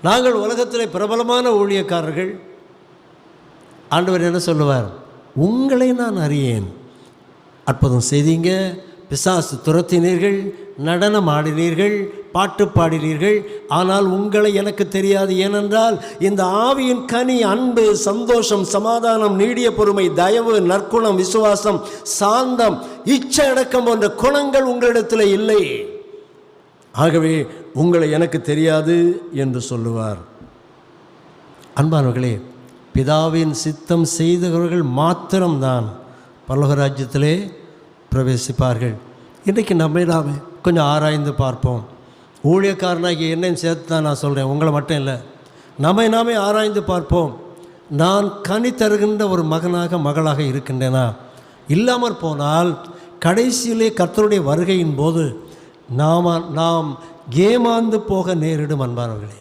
நாங்கள் உலகத்தில் பிரபலமான ஊழியக்காரர்கள். ஆண்டவர் என்ன சொல்லுவார்? உங்களை நான் அறியேன். அற்புதம் செய்தீங்க, பிசாசு துரத்தினீர்கள், நடனம் ஆடினீர்கள், பாட்டு பாடினீர்கள், ஆனால் உங்களை எனக்கு தெரியாது. ஏனென்றால் இந்த ஆவியின் கனி அன்பு, சந்தோஷம், சமாதானம், நீடிய பொறுமை, தயவு, நற்குணம், விசுவாசம், சாந்தம், இச்சை அடக்கம் போன்ற குணங்கள் உங்களிடத்தில் இல்லை. ஆகவே உங்களை எனக்கு தெரியாது என்று சொல்லுவார். அன்பானவர்களே, பிதாவின் சித்தம் செய்தவர்கள் மாத்திரம்தான் பரலோக ராஜ்யத்திலே பிரவேசிப்பார்கள். இன்றைக்கு நம்மை நாமே கொஞ்சம் ஆராய்ந்து பார்ப்போம். ஊழியக்காரனாகி என்னையும் சேர்த்து தான் நான் சொல்கிறேன், உங்களை மட்டும் இல்லை. நம்மை நாமே ஆராய்ந்து பார்ப்போம். நான் கனி தருகின்ற ஒரு மகனாக மகளாக இருக்கின்றேனா? இல்லாமற் போனால் கடைசியிலே கர்த்தருடைய வருகையின் போது நாம் ஏமாந்து போக நேரிடும். அன்பானவர்களே,